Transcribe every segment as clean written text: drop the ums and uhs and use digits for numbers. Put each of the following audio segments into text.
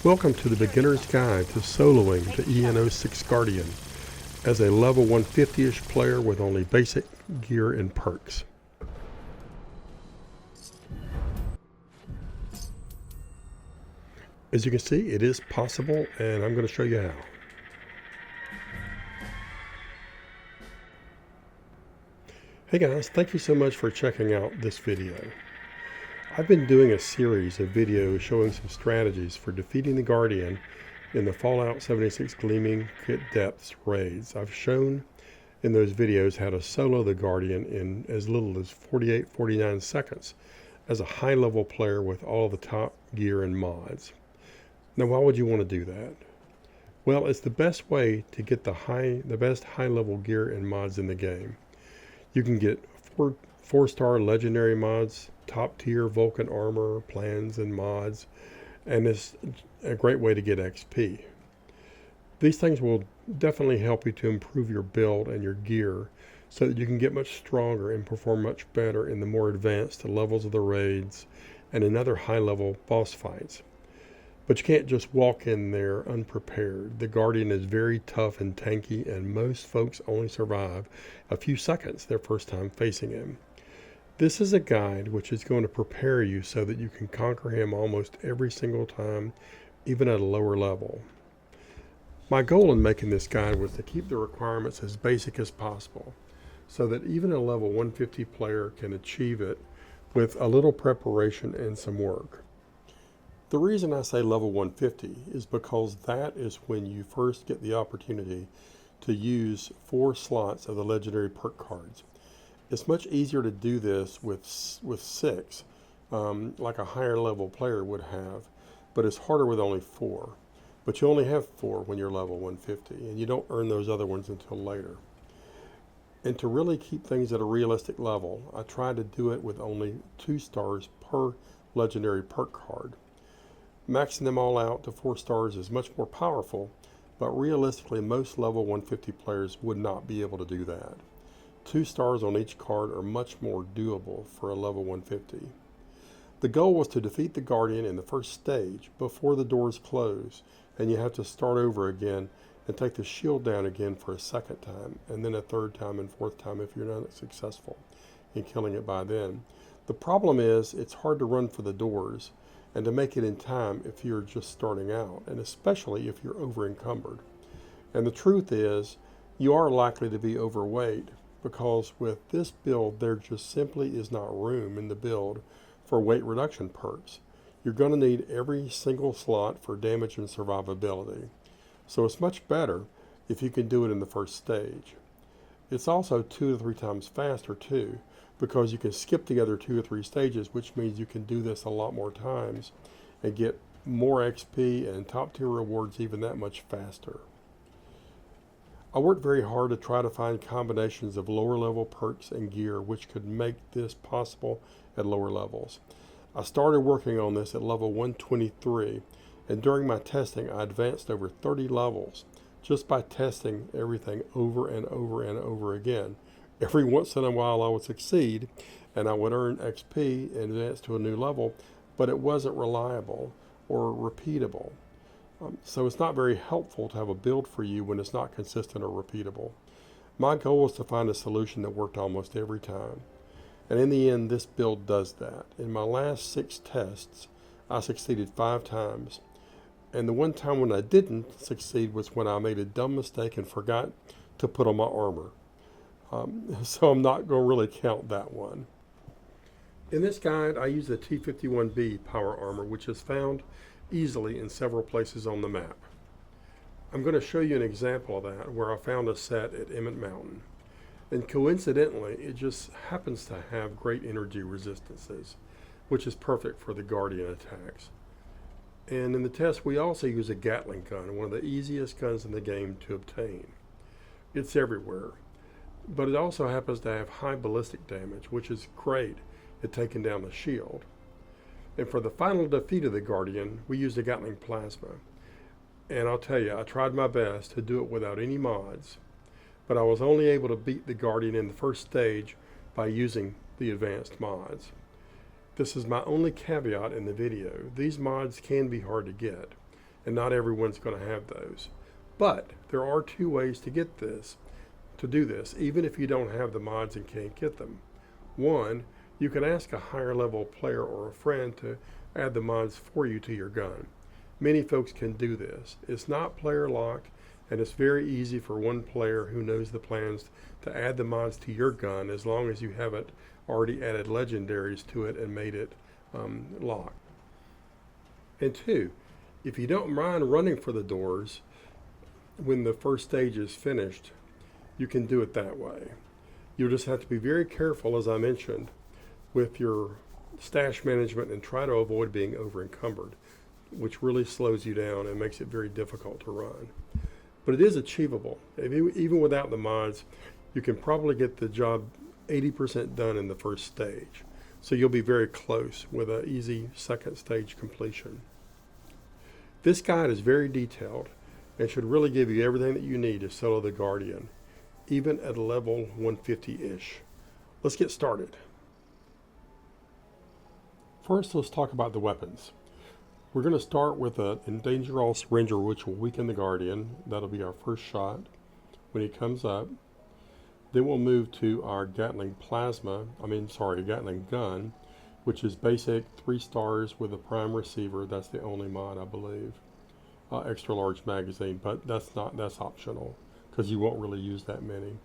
Welcome to the beginner's guide to soloing the EN06 Guardian as a level 150-ish player with only basic gear and perks. As you can see, it is possible, and I'm going to show you how. Hey guys, thank you so much for checking out this video. I've been doing a series of videos showing some strategies for defeating the Guardian in the Fallout 76 Gleaming Depths raids. I've shown in those videos how to solo the Guardian in as little as 49 seconds as a high-level player with all the top gear and mods. Now, why would you want to do that? Well, it's the best way to get the best high-level gear and mods in the game. You can get four-star legendary mods, top-tier Vulcan armor, plans, and mods, and it's a great way to get XP. These things will definitely help you to improve your build and your gear so that you can get much stronger and perform much better in the more advanced levels of the raids and in other high-level boss fights. But you can't just walk in there unprepared. The Guardian is very tough and tanky, and most folks only survive a few seconds their first time facing him. This is a guide which is going to prepare you so that you can conquer him almost every single time, even at a lower level. My goal in making this guide was to keep the requirements as basic as possible, so that even a level 150 player can achieve it with a little preparation and some work. The reason I say level 150 is because that is when you first get the opportunity to use 4 slots of the legendary perk cards. It's much easier to do this with 6, like a higher level player would have, but it's harder with only 4. But you only have 4 when you're level 150, and you don't earn those other ones until later. And to really keep things at a realistic level, I try to do it with only 2 stars per legendary perk card. Maxing them all out to 4 stars is much more powerful, but realistically most level 150 players would not be able to do that. 2 stars on each card are much more doable for a level 150. The goal was to defeat the Guardian in the first stage before the doors close, and you have to start over again and take the shield down again for a second time, and then a third time and fourth time if you're not successful in killing it by then. The problem is it's hard to run for the doors and to make it in time if you're just starting out, and especially if you're over encumbered. And the truth is, you are likely to be overweight, because with this build there just simply is not room in the build for weight reduction perks. You're going to need every single slot for damage and survivability. So it's much better if you can do it in the first stage. It's also 2 to 3 times faster too, because you can skip the other 2 or 3 stages, which means you can do this a lot more times and get more XP and top tier rewards even that much faster. I worked very hard to try to find combinations of lower level perks and gear which could make this possible at lower levels. I started working on this at level 123, and during my testing I advanced over 30 levels just by testing everything over and over and over again. Every once in a while I would succeed and I would earn XP and advance to a new level, but it wasn't reliable or repeatable. So it's not very helpful to have a build for you when it's not consistent or repeatable. My goal was to find a solution that worked almost every time. And in the end, this build does that. In my last 6 tests, I succeeded 5 times. And the one time when I didn't succeed was when I made a dumb mistake and forgot to put on my armor. So I'm not going to really count that one. In this guide, I use the T51B power armor, which is found easily in several places on the map. I'm going to show you an example of that where I found a set at Emmett Mountain. And coincidentally, it just happens to have great energy resistances, which is perfect for the Guardian attacks. And in the test, we also use a Gatling gun, one of the easiest guns in the game to obtain. It's everywhere. But it also happens to have high ballistic damage, which is great at taking down the shield. And for the final defeat of the Guardian, we used a Gatling plasma. And I'll tell you, I tried my best to do it without any mods, but I was only able to beat the Guardian in the first stage by using the advanced mods. This is my only caveat in the video. These mods can be hard to get. and not everyone's going to have those. But there are two ways to get this, to do this, even if you don't have the mods and can't get them. One, you can ask a higher level player or a friend to add the mods for you to your gun. Many folks can do this. It's not player locked, and it's very easy for one player who knows the plans to add the mods to your gun, as long as you haven't already added legendaries to it and made it locked. And two, if you don't mind running for the doors when the first stage is finished, you can do it that way. You'll just have to be very careful, as I mentioned, with your stash management and try to avoid being over encumbered, which really slows you down and makes it very difficult to run. But it is achievable. Even without the mods, you can probably get the job 80% done in the first stage. So you'll be very close with an easy second stage completion. This guide is very detailed and should really give you everything that you need to solo the Guardian, even at level 150-ish. Let's get started. First, let's talk about the weapons. We're going to start with an Endanger All Syringer, which will weaken the Guardian. That'll be our first shot when he comes up. Then we'll move to our Gatling gun, which is basic 3 stars with a prime receiver. That's the only mod, I believe. Extra large magazine, but that's optional because you won't really use that many.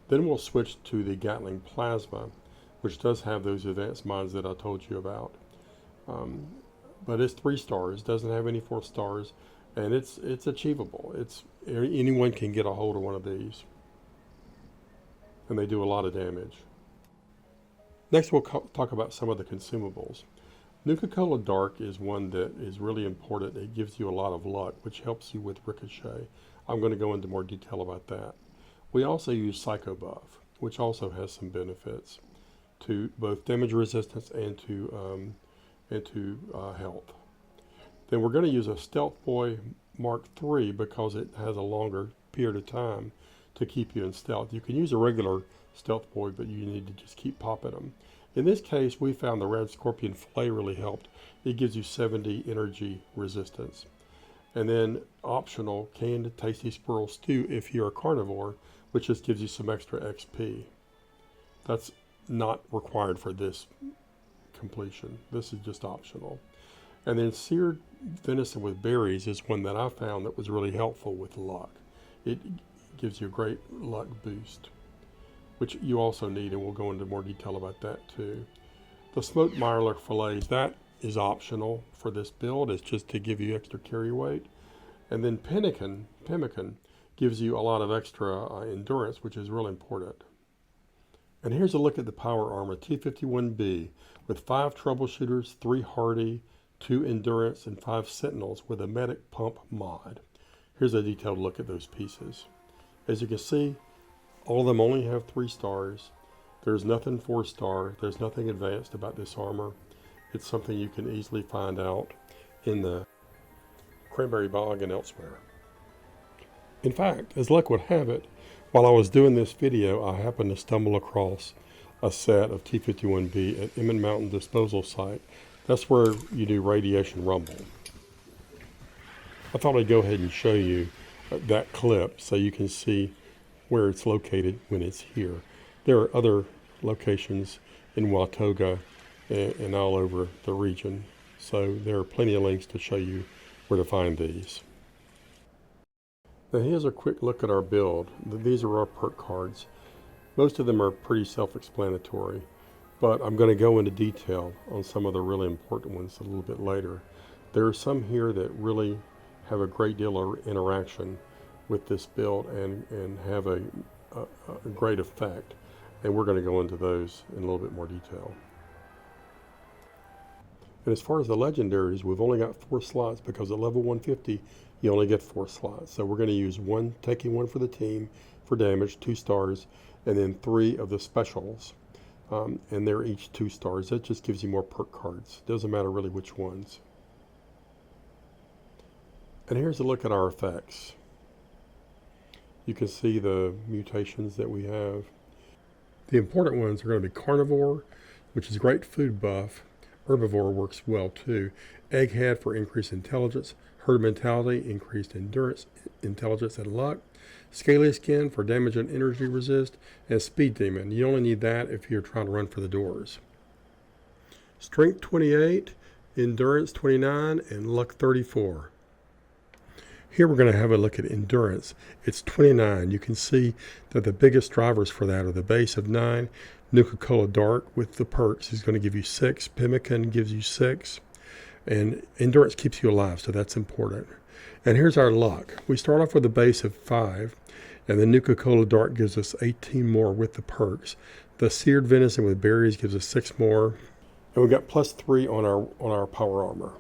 Then we'll switch to the Gatling Plasma, which does have those advanced mods that I told you about. But it's 3 stars, doesn't have any 4 stars, and it's achievable. Anyone can get a hold of one of these, and they do a lot of damage. Next, we'll talk about some of the consumables. Nuka-Cola Dark is one that is really important. It gives you a lot of luck, which helps you with ricochet. I'm going to go into more detail about that. We also use Psycho Buff, which also has some benefits to both damage resistance and to health. Then we're going to use a Stealth Boy Mark III because it has a longer period of time to keep you in stealth. You can use a regular Stealth Boy, but you need to just keep popping them. In this case, we found the Red Scorpion Fillet really helped. It gives you 70 energy resistance. And then optional, canned tasty squirrel stew if you're a carnivore, which just gives you some extra XP. That's not required for this completion. This is just optional. And then seared venison with berries is one that I found that was really helpful with luck. It gives you a great luck boost, which you also need, and we'll go into more detail about that too. The smoked Mirelurk fillets, that is optional for this build. It's just to give you extra carry weight. And then pemmican gives you a lot of extra endurance, which is really important. And here's a look at the power armor, T51B, with 5 troubleshooters, 3 hardy, 2 endurance, and 5 sentinels with a medic pump mod. Here's a detailed look at those pieces. As you can see, all of them only have 3 stars. There's nothing 4-star. There's nothing advanced about this armor. It's something you can easily find out in the Cranberry Bog and elsewhere. In fact, as luck would have it, while I was doing this video, I happened to stumble across a set of T51B at Emmon Mountain Disposal Site. That's where you do radiation rumble. I thought I'd go ahead and show you that clip so you can see where it's located when it's here. There are other locations in Watoga and all over the region, so there are plenty of links to show you where to find these. Now here's a quick look at our build. These are our perk cards. Most of them are pretty self-explanatory, but I'm going to go into detail on some of the really important ones a little bit later. There are some here that really have a great deal of interaction with this build and have a great effect, and we're going to go into those in a little bit more detail. And as far as the legendaries, we've only got 4 slots because at level 150 you only get 4 slots. So we're going to use taking one for the team for damage, 2 stars, and then 3 of the specials, and they're each 2 stars. That just gives you more perk cards. Doesn't matter really which ones. And here's a look at our effects. You can see the mutations that we have. The important ones are going to be carnivore, which is great food buff, Herbivore works well too. Egghead for increased intelligence. Herd mentality, increased endurance, intelligence, and luck. Scaly skin for damage and energy resist. And speed demon. You only need that if you're trying to run for the doors. Strength 28, endurance 29, and luck 34. Here we're going to have a look at endurance. It's 29. You can see that the biggest drivers for that are the base of 9, Nuka-Cola Dark with the perks is going to give you 6, Pemmican gives you 6, and endurance keeps you alive, so that's important. And here's our luck. We start off with a base of 5, and the Nuka-Cola Dark gives us 18 more with the perks. The seared venison with berries gives us 6 more, and we got +3 on our power armor,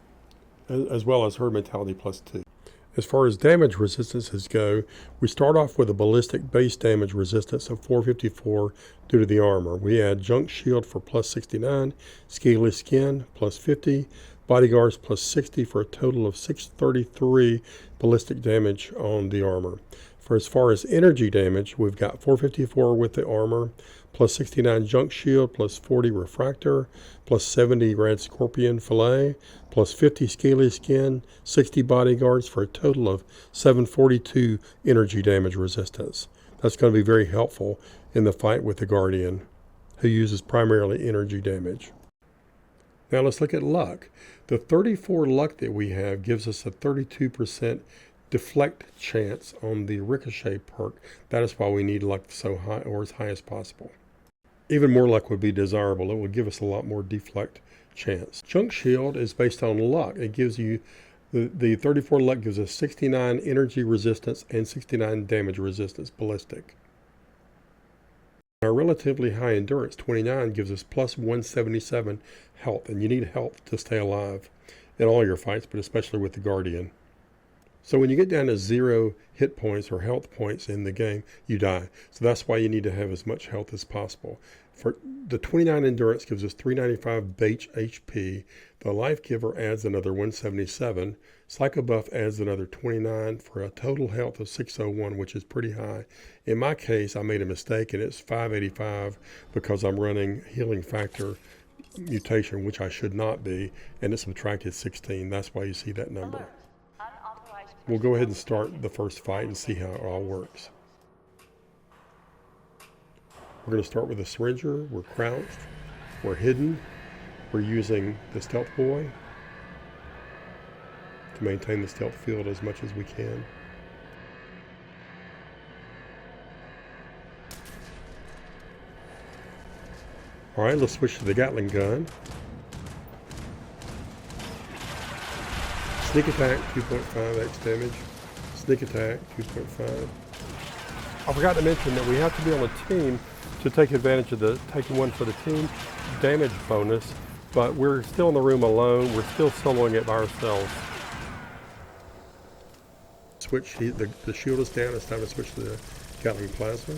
as well as herd mentality +2. As far as damage resistances go, we start off with a ballistic base damage resistance of 454 due to the armor. We add junk shield for +69, scaly skin +50, bodyguards +60 for a total of 633 ballistic damage on the armor. For as far as energy damage, we've got 454 with the armor, +69 junk shield, +40 refractor, +70 red scorpion fillet, +50 scaly skin, 60 bodyguards for a total of 742 energy damage resistance. That's going to be very helpful in the fight with the Guardian, who uses primarily energy damage. Now let's look at luck. The 34 luck that we have gives us a 32% deflect chance on the ricochet perk. That is why we need luck so high, or as high as possible. Even more luck would be desirable. It would give us a lot more deflect chance. Junk shield is based on luck. It gives you the 34 luck gives us 69 energy resistance and 69 damage resistance ballistic. Our relatively high endurance 29 gives us +177 health, and you need health to stay alive in all your fights, but especially with the Guardian. So when you get down to 0 hit points or health points in the game, you die. So that's why you need to have as much health as possible. For the 29 endurance gives us 395 base HP. The life giver adds another 177. Psycho buff adds another 29 for a total health of 601, which is pretty high. In my case, I made a mistake and it's 585 because I'm running healing factor mutation, which I should not be, and it subtracted 16. That's why you see that number. We'll go ahead and start the first fight and see how it all works. We're going to start with a syringer. We're crouched. We're hidden. We're using the stealth boy to maintain the stealth field as much as we can. All right, let's switch to the Gatling gun. Sneak attack, 2.5x damage. Sneak attack, 2.5. I forgot to mention that we have to be on a team to take advantage of the taking one for the team damage bonus, but we're still in the room alone. We're still soloing it by ourselves. Switch, the shield is down. It's time to switch to the Gatling plasma.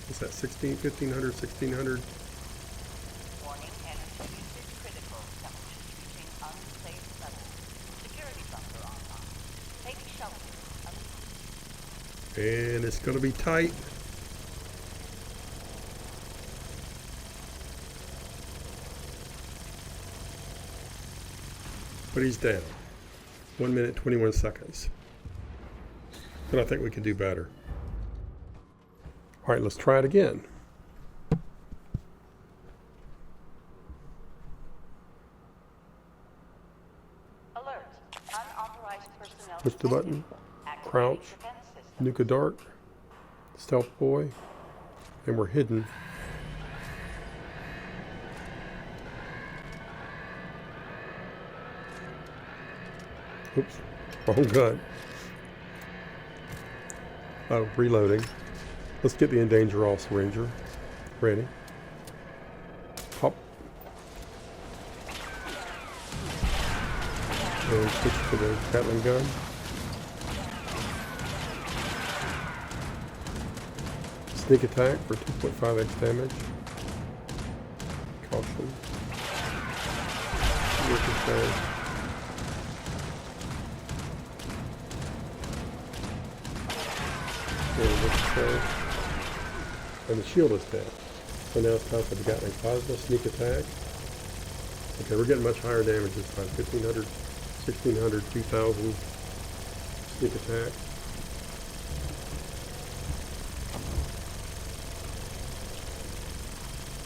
Is that 1500, 1600? Warning, ENO6 critical. Temperature reaching unsafe levels. Security bunker online. Take shelter. And it's going to be tight. But he's down. 1 minute, 21 seconds. But I think we can do better. All right, let's try it again. Alert. Unauthorized personnel. Push the button. Crouch. Nuka Dark. Stealth boy. And we're hidden. Oops. Wrong gun. Oh, reloading. Let's get the Endanger All Syringer. Ready. Pop. And switch to the Gatling gun. Sneak attack for 2.5x damage. Caution. Ricochet. And what's it say? And the shield is dead. So now it's time for the Gatling Plasma sneak attack. Okay, we're getting much higher damage this time. 1500, 1600, 2000 sneak attack.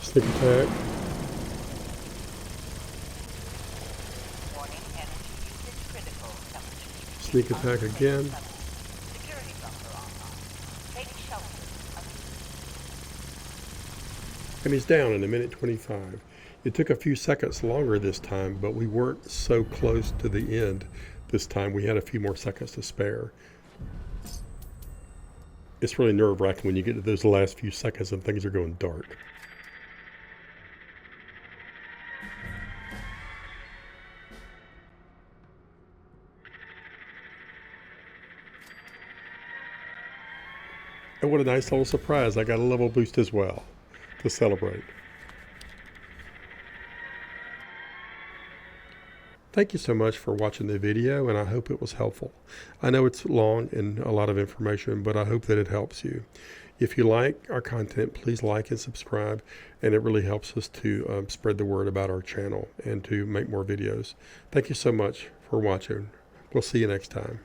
Sneak attack. Warning, energy usage critical. Temperatures reaching Sneak attack unsafe again. levels. Security bunker online. Take shelter. And he's down in a minute 25. It took a few seconds longer this time, but we weren't so close to the end this time. We had a few more seconds to spare. It's really nerve-wracking when you get to those last few seconds and things are going dark. And what a nice little surprise. I got a level boost as well to celebrate. Thank you so much for watching the video, and I hope it was helpful. I know it's long and a lot of information, but I hope that it helps you. If you like our content, please like and subscribe, and it really helps us to spread the word about our channel and to make more videos. Thank you so much for watching. We'll see you next time.